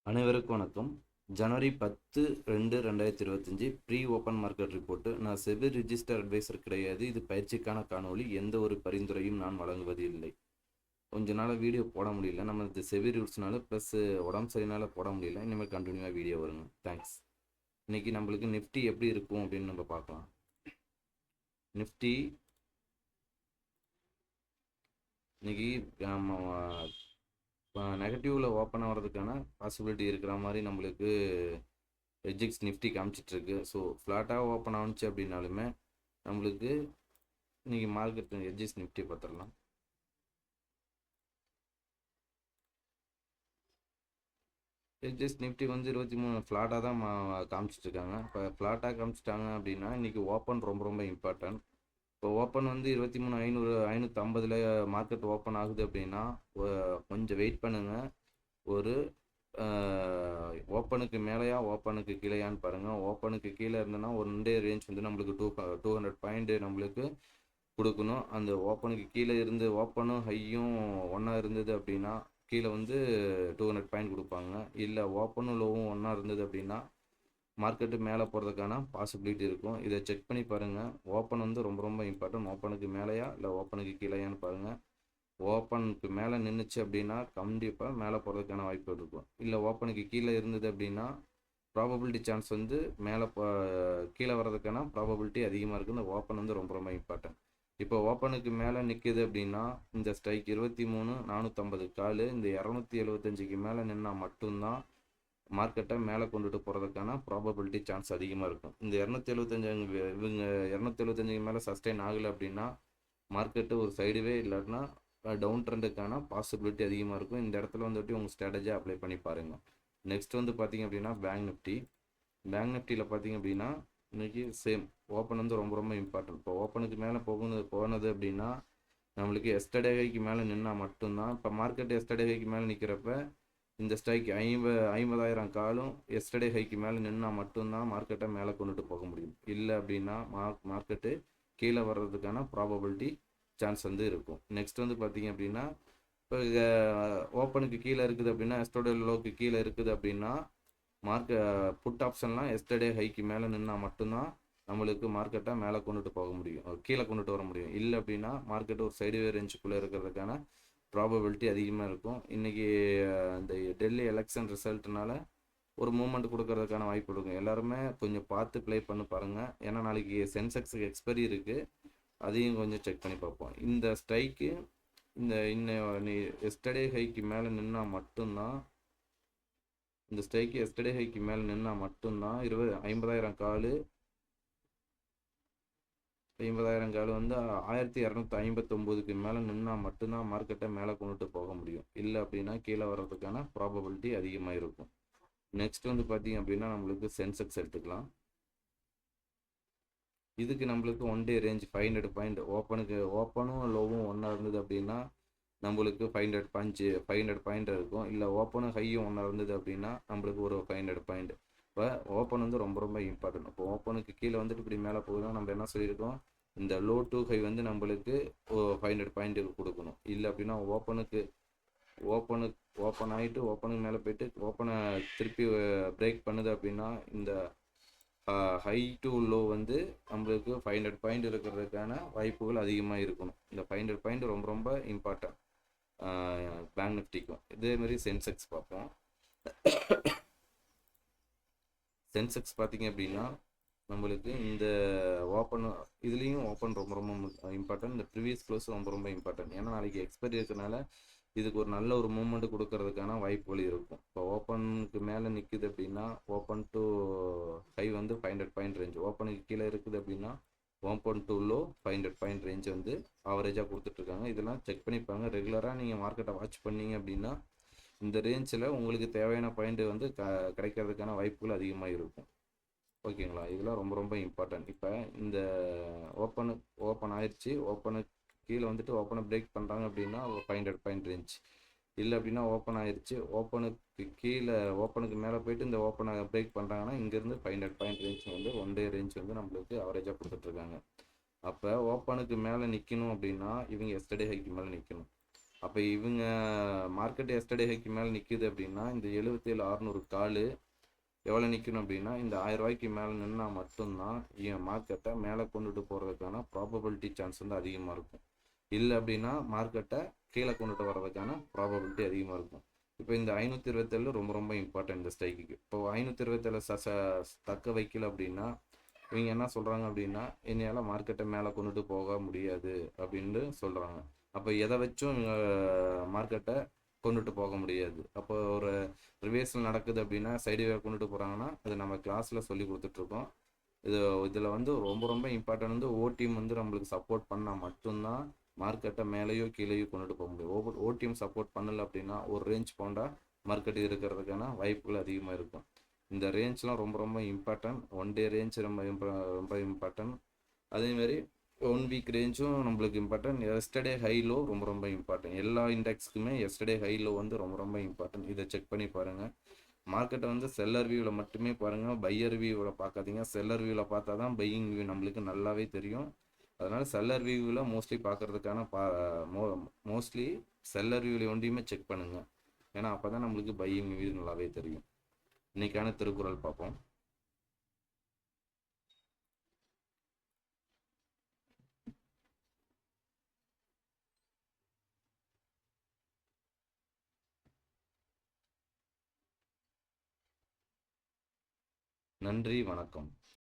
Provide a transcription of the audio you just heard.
அனைவருக்கும் வணக்கம். ஜனவரி 10/2/2025 pre open market report. நான் செபி ரிஜிஸ்டர் அட்வைசர் கிடையாது. இது பயிற்சிக்கான காணொளி. எந்த ஒரு பரிந்துரையும் நான் வழங்குவது இல்லை. கொஞ்ச நாள் வீடியோ போட முடியல. நம்ம இந்த செபி ரூல்ஸ்னால ப்ளஸ் உடம்பு சரியினால போட முடியல. இனிமேல் கண்டினியூவாக வீடியோ வருங்க. தேங்க்ஸ். இன்னைக்கு நம்மளுக்கு நிஃப்டி எப்படி இருக்கும் அப்படின்னு நம்ம பார்க்கலாம். நிஃப்டி இன்னைக்கு நெகட்டிவ்ல ஓப்பன் ஆகிறதுக்கான பாசிபிலிட்டி இருக்கிற மாதிரி நம்மளுக்கு எஜ்எக்ஸ் நிஃப்டி காமிச்சிட்ருக்கு. ஸோ ஃப்ளாட்டாக ஓப்பன் ஆனிச்சு அப்படின்னாலுமே நம்மளுக்கு இன்றைக்கி மார்க்கெட் எஜ்எக்ஸ் நிஃப்டி பார்த்துடலாம். எஜ்எக்ஸ் நிஃப்டி வந்து 23 ஃப்ளாட்டாக தான் காமிச்சிட்ருக்காங்க. இப்போ ஃப்ளாட்டாக காமிச்சிட்டாங்க அப்படின்னா இன்றைக்கி ஓப்பன் ரொம்ப இம்பார்ட்டன்ட். இப்போ ஓப்பன் வந்து 23,500 550 மார்க்கெட் ஓப்பன் ஆகுது அப்படின்னா கொஞ்சம் வெயிட் பண்ணுங்கள். ஒரு ஓப்பனுக்கு மேலேயா ஓப்பனுக்கு கீழேயான்னு பாருங்கள். ஓப்பனுக்கு கீழே இருந்ததுன்னா ஒன் டே ரேஞ்ச் வந்து நம்மளுக்கு 200 பாயிண்ட் நம்மளுக்கு கொடுக்கணும். அந்த ஓப்பனுக்கு கீழே இருந்து ஓப்பனும் ஹையும் ஒன்றா இருந்தது அப்படின்னா கீழே வந்து 200 பாயிண்ட் கொடுப்பாங்க. இல்லை ஓப்பனும் லோவும் ஒன்றா இருந்தது அப்படின்னா மார்க்கெட்டு மேலே போகிறதுக்கான பாசிபிலிட்டி இருக்கும். இதை செக் பண்ணி பாருங்கள். ஓப்பன் வந்து ரொம்ப இம்பார்ட்டன்ட். ஓப்பனுக்கு மேலேயா இல்லை ஓப்பனுக்கு கீழேயான்னு பாருங்கள். ஓப்பனுக்கு மேலே நின்றுச்சு அப்படின்னா கண்டிப்பாக மேலே போகிறதுக்கான வாய்ப்பு இருக்கும். இல்லை ஓப்பனுக்கு கீழே இருந்தது அப்படின்னா ப்ராபபிலிட்டி சான்ஸ் வந்து மேலே கீழே வர்றதுக்கான ப்ராபபிலிட்டி அதிகமாக இருக்குது. இந்த ஓப்பன் வந்து ரொம்ப இம்பார்ட்டன்ட். இப்போ ஓப்பனுக்கு மேலே நிற்கிது அப்படின்னா இந்த ஸ்ட்ரைக் 23,450 கால் இந்த 275க்கு மேலே நின்னால் மட்டும்தான் மார்க்கெட்டை மேலே கொண்டுட்டு போகிறதுக்கான ப்ராபபிலிட்டி சான்ஸ் அதிகமாக இருக்கும். இந்த 275 இவங்க 275க்கு மேலே சஸ்டெயின் ஆகலை அப்படின்னா மார்க்கெட்டு ஒரு சைடுவே இல்லாட்டினா டவுன் ட்ரெண்டுக்கான பாசிபிலிட்டி அதிகமாக இருக்கும். இந்த இடத்துல வந்துட்டு உங்கள் ஸ்ட்ராட்டஜியை அப்ளை பண்ணி பாருங்கள். நெக்ஸ்ட் வந்து பார்த்திங்க அப்படின்னா பேங்க் நிஃப்டியில் பார்த்திங்க அப்படின்னா இன்றைக்கி சேம் ஓப்பன் வந்து ரொம்ப இம்பார்ட்டன்ட். இப்போ ஓப்பனுக்கு மேலே போனது அப்படின்னா நம்மளுக்கு எஸ்டர்டே ஹைக்கு மேலே நின்னால் மட்டும்தான். இப்போ மார்க்கெட் எஸ்டர்டே ஹைக்கு மேலே நிற்கிறப்ப இந்த ஸ்ட்ரைக் 50,000 காலும் எஸ்டர்டே ஹைக்கு மேலே நின்னால் மட்டும்தான் மார்க்கெட்டை மேலே கொண்டுட்டு போக முடியும். இல்லை அப்படின்னா மார்க்கெட்டு கீழே வர்றதுக்கான ப்ராபபிலிட்டி சான்ஸ் வந்து இருக்கும். நெக்ஸ்ட் வந்து பார்த்திங்க அப்படின்னா இப்போ ஓப்பனுக்கு கீழே இருக்குது அப்படின்னா எஸ்டர்டே லோக்கு கீழே இருக்குது அப்படின்னா புட் ஆப்ஷன்லாம் எஸ்டர்டே ஹைக்கு மேலே நின்னால் மட்டும்தான் நம்மளுக்கு மார்க்கெட்டை மேலே கொண்டுட்டு போக முடியும், கீழே கொண்டுட்டு வர முடியும். இல்லை அப்படின்னா மார்க்கெட் ஒரு சைடுவே ரேஞ்சுக்குள்ளே இருக்கிறதுக்கான ப்ராபபிலிட்டி அதிகமாக இருக்கும். இன்றைக்கி இந்த டெல்லி எலெக்ஷன் ரிசல்ட்னால ஒரு மூமெண்ட் கொடுக்கறதுக்கான வாய்ப்பு இருக்கும். எல்லாருமே கொஞ்சம் பார்த்து ப்ளே பண்ணி பாருங்கள். ஏன்னா நாளைக்கு சென்செக்ஸுக்கு எக்ஸ்பைரி இருக்குது. அதையும் கொஞ்சம் செக் பண்ணி பார்ப்போம். இந்த ஸ்ட்ரைக்கு இன்னும் எஸ்டர்டே ஹைக்கு மேலே நின்னால் மட்டும்தான் இந்த ஸ்ட்ரைக்கு எஸ்டர்டே ஹைக்கு மேலே நின்னால் மட்டும்தான் 50,000 கால் வந்து 1259க்கு மேலே நின்னால் மட்டும்தான் மார்க்கெட்டை மேலே கொண்டுட்டு போக முடியும். இல்லை அப்படின்னா கீழே வர்றதுக்கான ப்ராபபிலிட்டி அதிகமாக இருக்கும். நெக்ஸ்ட் வந்து பார்த்திங்க அப்படின்னா நம்மளுக்கு சென்செக்ஸ் எடுத்துக்கலாம். இதுக்கு நம்மளுக்கு ஒன் டே ரேஞ்ச் 500 பாயிண்ட் ஓப்பனும் லோவும் ஒன்றா இருந்தது அப்படின்னா நம்மளுக்கு 500 பாயிண்ட் இருக்கும். இல்லை ஓப்பனும் ஹையும் ஒன்றா இருந்தது அப்படின்னா நம்மளுக்கு ஒரு 500 பாயிண்ட். இப்போ ஓப்பன் வந்து ரொம்ப இம்பார்ட்டன்ட். இப்போ ஓப்பனுக்கு கீழே வந்துட்டு இப்படி மேலே போகுதுன்னா நம்ம என்ன சொல்லியிருக்கோம், இந்த லோ டு ஹை வந்து நம்மளுக்கு 500 பாயிண்ட்டுக்கு கொடுக்கணும். இல்லை அப்படின்னா ஓப்பன் ஆகிட்டு ஓப்பனுக்கு மேலே போயிட்டு ஓப்பனை திருப்பி பிரேக் பண்ணுது அப்படின்னா இந்த ஹை டு லோ வந்து நம்மளுக்கு 500 பாயிண்ட் இருக்கிறதுக்கான வாய்ப்புகள் அதிகமாக இருக்கணும். இந்த 500 பாயிண்ட் ரொம்ப இம்பார்ட்டன்ட் பேங்க் நிஃப்டிக்கும். இதேமாரி சென்செக்ஸ் பார்ப்போம். சென்செக்ஸ் பார்த்திங்க அப்படின்னா நம்மளுக்கு இந்த ஓப்பன் இதுலேயும் ஓப்பன் ரொம்ப இம்பார்ட்டன்ட். இந்த ப்ரீவியஸ் க்ளோஸ் ரொம்ப இம்பார்ட்டன்ட். ஏன்னா நாளைக்கு எக்ஸ்பைரி இருக்கிறனால இதுக்கு ஒரு நல்ல ஒரு மூமெண்ட் கொடுக்கறதுக்கான வாய்ப்புகள் இருக்கும். இப்போ ஓப்பனுக்கு மேலே நிற்குது அப்படின்னா ஓப்பன் டு ஹை வந்து 500 பாயிண்ட் ரேஞ்ச், ஓப்பனுக்கு கீழே இருக்குது அப்படின்னா open to low 500 point range வந்து ஆவரேஜாக கொடுத்துட்ருக்காங்க. இதெல்லாம் செக் பண்ணிப்பாங்க. ரெகுலராக நீங்கள் மார்க்கெட்டை வாட்ச் பண்ணீங்க அப்படின்னா இந்த ரேஞ்சில் உங்களுக்கு தேவையான பாயிண்ட் வந்து கிடைக்கிறதுக்கான வாய்ப்புகள் அதிகமாக இருக்கும். ஓகேங்களா? இதெல்லாம் ரொம்ப இம்பார்ட்டன்ட். இப்போ இந்த ஓப்பன் ஆயிடுச்சு, ஓப்பனுக்கு கீழே வந்துட்டு ஓப்பனை பிரேக் பண்ணுறாங்க அப்படின்னா 500 பாயிண்ட் ரேஞ்ச். இல்லை அப்படின்னா ஓப்பன் ஆயிடுச்சு, ஓப்பனுக்கு மேலே போயிட்டு இந்த ஓப்பனை பிரேக் பண்ணுறாங்கன்னா இங்கேருந்து 500 பாயிண்ட் ரேஞ்ச் வந்து ஒன் டே ரேஞ்ச் வந்து நம்மளுக்கு அவரேஜாக கொடுத்துட்ருக்காங்க. அப்போ ஓப்பனுக்கு மேலே நிற்கணும் அப்படின்னா இவங்க எஸ்டர்டே ஹைக்கு மேலே நிற்கணும். அப்போ இவங்க மார்க்கெட் எஸ்டர்டே ஹைக்கு மேலே நிற்கிது அப்படின்னா இந்த 77,600 கால் எவ்வளோ நிற்கணும் அப்படின்னா இந்த 1000 ரூபாய்க்கு மேலே நின்னா மட்டும்தான் என் மார்க்கெட்டை மேலே கொண்டுட்டு போகிறதுக்கான ப்ராபபிலிட்டி சான்ஸ் வந்து அதிகமாக இருக்கும். இல்லை அப்படின்னா மார்க்கெட்டை கீழே கொண்டுட்டு வர்றதுக்கான ப்ராபபிலிட்டி அதிகமாக இருக்கும். இப்போ இந்த 527 ரொம்ப ரொம்ப இம்பார்ட்டன்ட் இந்த ஸ்ட்ரைக்குக்கு. இப்போ 527 தக்க வைக்கல அப்படின்னா இவங்க என்ன சொல்கிறாங்க அப்படின்னா என்னையால் மார்க்கெட்டை மேலே கொண்டுட்டு போக முடியாது அப்படின்னு சொல்கிறாங்க. அப்போ எதை வச்சும் இவங்க மார்க்கெட்டை கொண்டுட்டு போக முடியாது. அப்போ ஒரு ரிவேர்சல் நடக்குது அப்படின்னா சைடுவே கொண்டுட்டு போகிறாங்கன்னா அது நம்ம கிளாஸில் சொல்லி கொடுத்துட்ருக்கோம். இதில் வந்து ரொம்ப ரொம்ப இம்பார்ட்டன்ட் வந்து ஓடிஎம் வந்து நம்மளுக்கு சப்போர்ட் பண்ணால் மட்டும்தான் மார்க்கெட்டை மேலேயோ கீழேயோ கொண்டுட்டு போக முடியும். ஓடிஎம் சப்போர்ட் பண்ணலை அப்படின்னா ஒரு ரேஞ்ச் போண்டா மார்க்கெட் இருக்கிறதுக்கான வாய்ப்புகள் அதிகமாக இருக்கும். இந்த ரேஞ்ச்லாம் ரொம்ப ரொம்ப இம்பார்ட்டன்ட். ஒன் டே ரேஞ்ச் ரொம்ப ரொம்ப இம்பார்ட்டன்ட். அதேமாரி 1 வீக் ரேஞ்சும் நம்மளுக்கு இம்பார்ட்டன்ட். எஸ்டர்டே ஹைலோ ரொம்ப ரொம்ப இம்பார்ட்டன்ட். எல்லா இண்டெக்ஸ்க்குமே எஸ்டர்டே ஹைலோ வந்து ரொம்ப ரொம்ப இம்பார்ட்டன்ட். இதை செக் பண்ணி பாருங்கள். மார்க்கெட்டை வந்து செல்லர் வியூவில் மட்டுமே பாருங்கள், பையர் வியூவில் பார்க்காதீங்க. செல்லர் வியூவில் பார்த்தா தான் பையிங் வியூ நம்மளுக்கு நல்லாவே தெரியும். அதனால் செல்லர் வியூவில் மோஸ்ட்லி பார்க்குறதுக்கான மோஸ்ட்லி செல்லர் வியூவில் ஒன்றையுமே செக் பண்ணுங்கள். ஏன்னா அப்போ தான் நம்மளுக்கு பையிங் வியூ நல்லாவே தெரியும். இன்னைக்கான திருக்குறள் பார்ப்போம். நன்றி, வணக்கம்.